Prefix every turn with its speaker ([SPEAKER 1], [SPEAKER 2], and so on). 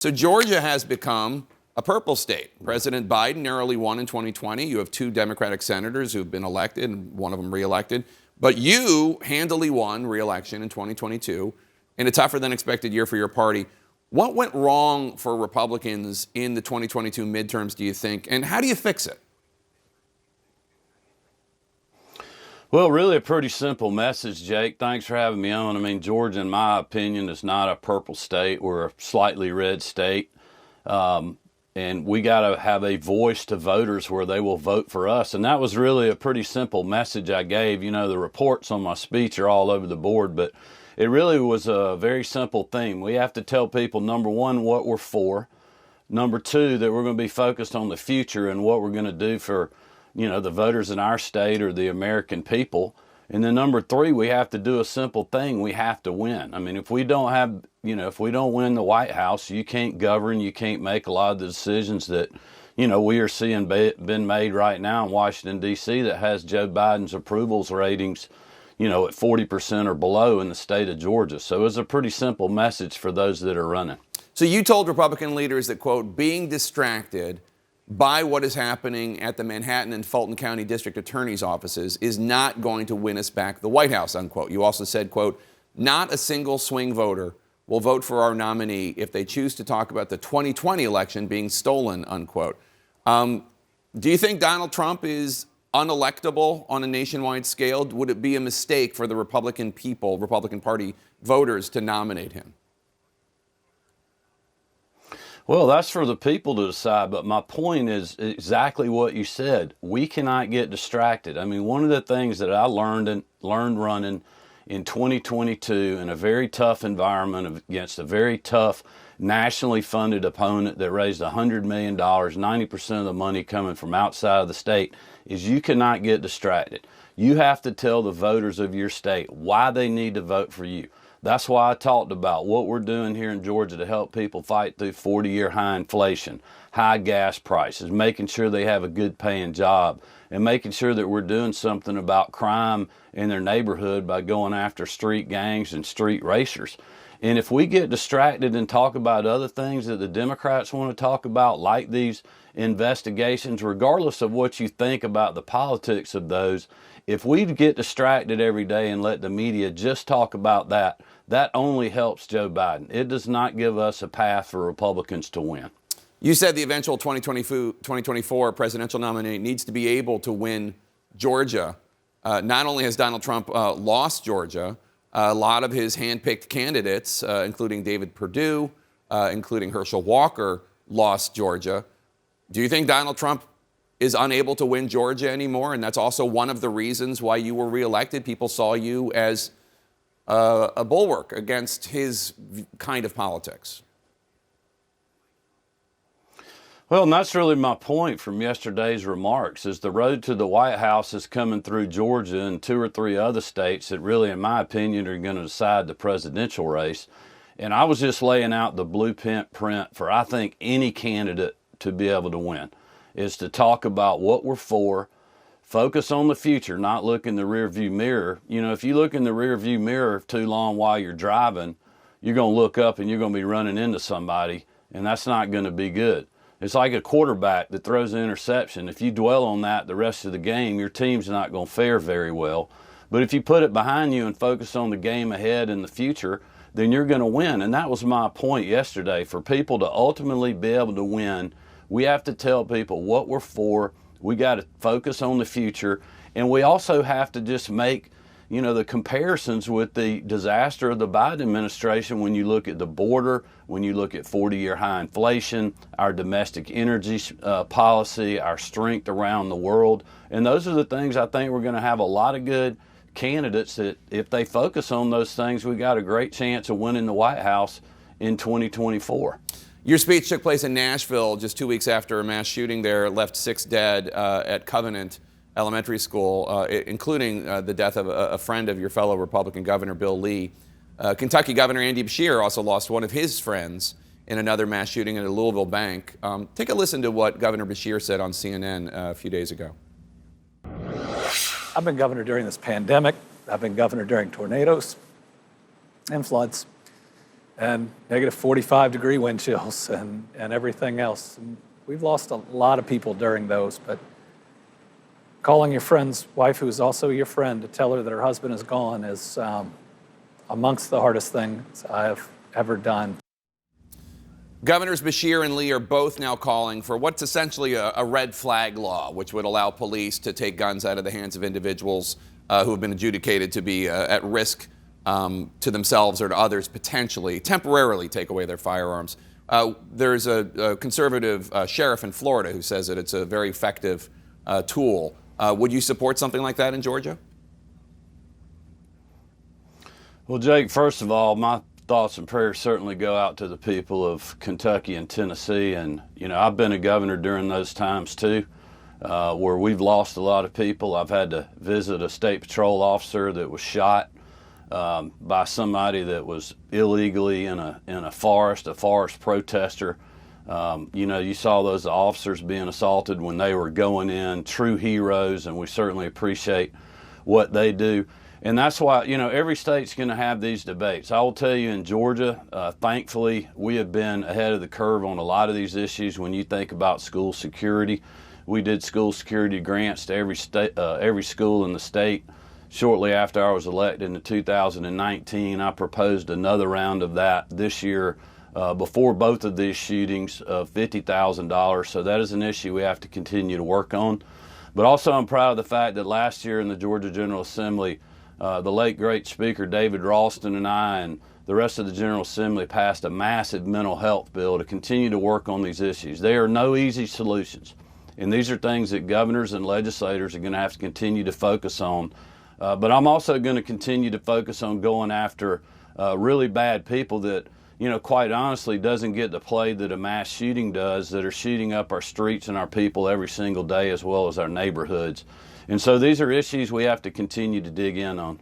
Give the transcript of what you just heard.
[SPEAKER 1] So Georgia has become a purple state. President Biden narrowly won in 2020. You have two Democratic senators who've been elected, and one of them reelected. But you handily won re-election in 2022 in a tougher than expected year for your party. What went wrong for Republicans in the 2022 midterms, do you think? And how do you fix it?
[SPEAKER 2] Well, really a pretty simple message, Jake. Thanks for having me on. I mean, Georgia, in my opinion, is not a purple state. We're a slightly red state. And we got to have a voice to voters where they will vote for us. And that was really a pretty simple message I gave. You know, the reports on my speech are all over the board, but it really was a very simple theme. We have to tell people, number one, what we're for. Number two, that we're going to be focused on the future and what we're going to do for, you know, the voters in our state or the American people. And then number three, we have to do a simple thing. We have to win. I mean, if we don't have, you know, if we don't win the White House, you can't govern, you can't make a lot of the decisions that, you know, we are seeing been made right now in Washington, D.C. that has Joe Biden's approvals ratings, you know, at 40% or below in the state of Georgia. So it's a pretty simple message for those that are running.
[SPEAKER 1] So you told Republican leaders that, quote, being distracted by what is happening at the Manhattan and Fulton County District Attorney's offices is not going to win us back the White House, unquote. You also said, quote, not a single swing voter will vote for our nominee if they choose to talk about the 2020 election being stolen, unquote. Do you think Donald Trump is unelectable on a nationwide scale? Would it be a mistake for the Republican people, Republican Party voters to nominate him?
[SPEAKER 2] Well, that's for the people to decide, but my point is exactly what you said. We cannot get distracted. I mean, one of the things that I learned running in 2022 in a very tough environment against a very tough nationally funded opponent that raised $100 million, 90% of the money coming from outside of the state, is you cannot get distracted. You have to tell the voters of your state why they need to vote for you. That's why I talked about what we're doing here in Georgia to help people fight through 40-year high inflation, high gas prices, making sure they have a good paying job, and making sure that we're doing something about crime in their neighborhood by going after street gangs and street racers. And if we get distracted and talk about other things that the Democrats want to talk about, like these investigations, regardless of what you think about the politics of those, if we get distracted every day and let the media just talk about that, that only helps Joe Biden. It does not give us a path for Republicans to win.
[SPEAKER 1] You said the eventual 2024 presidential nominee needs to be able to win Georgia. Not only has Donald Trump lost Georgia, a lot of his handpicked candidates, including David Perdue, including Herschel Walker, lost Georgia. Do you think Donald Trump is unable to win Georgia anymore? And that's also one of the reasons why you were reelected. People saw you as a bulwark against his kind of politics.
[SPEAKER 2] Well, and that's really my point from yesterday's remarks, is the road to the White House is coming through Georgia and 2 or 3 other states that really, in my opinion, are going to decide the presidential race. And I was just laying out the blueprint for, I think, any candidate to be able to win, is to talk about what we're for, focus on the future, not look in the rearview mirror. You know, if you look in the rearview mirror too long while you're driving, you're going to look up and you're going to be running into somebody, and that's not going to be good. It's like a quarterback that throws an interception. If you dwell on that the rest of the game, your team's not going to fare very well. But if you put it behind you and focus on the game ahead and the future, then you're going to win. And that was my point yesterday. For people to ultimately be able to win, we have to tell people what we're for. We got to focus on the future. And we also have to just make, you know, the comparisons with the disaster of the Biden administration when you look at the border, when you look at 40-year high inflation, our domestic energy policy, our strength around the world. And those are the things I think we're going to have a lot of good candidates that, if they focus on those things, we got a great chance of winning the White House in 2024.
[SPEAKER 1] Your speech took place in Nashville just 2 weeks after a mass shooting there left 6 dead at Covenant Elementary School, including the death of a friend of your fellow Republican governor, Bill Lee. Kentucky Governor Andy Beshear also lost one of his friends in another mass shooting at a Louisville bank. Take a listen to what Governor Beshear said on CNN a few days ago.
[SPEAKER 3] I've been governor during this pandemic. I've been governor during tornadoes and floods. and negative 45-degree wind chills and everything else. And we've lost a lot of people during those, but calling your friend's wife, who is also your friend, to tell her that her husband is gone is amongst the hardest things I have ever done.
[SPEAKER 1] Governors Beshear and Lee are both now calling for what's essentially a red flag law, which would allow police to take guns out of the hands of individuals who have been adjudicated to be at risk to themselves or to others, potentially, temporarily take away their firearms. There's a conservative sheriff in Florida who says that it's a very effective tool. Would you support something like that in Georgia?
[SPEAKER 2] Well, Jake, first of all, my thoughts and prayers certainly go out to the people of Kentucky and Tennessee. And, you know, I've been a governor during those times too, where we've lost a lot of people. I've had to visit a state patrol officer that was shot by somebody that was illegally in a forest protester. You know, you saw those officers being assaulted when they were going in, true heroes, and we certainly appreciate what they do. And that's why, you know, every state's going to have these debates. I will tell you, in Georgia, thankfully, we have been ahead of the curve on a lot of these issues. When you think about school security, we did school security grants to every school in the state. Shortly after I was elected in 2019, I proposed another round of that this year before both of these shootings of $50,000. So that is an issue we have to continue to work on. But also I'm proud of the fact that last year in the Georgia General Assembly, the late great Speaker David Ralston and I and the rest of the General Assembly passed a massive mental health bill to continue to work on these issues. There are no easy solutions, and these are things that governors and legislators are going to have to continue to focus on. But I'm also going to continue to focus on going after really bad people that, you know, quite honestly doesn't get the play that a mass shooting does, that are shooting up our streets and our people every single day, as well as our neighborhoods. And so these are issues we have to continue to dig in on.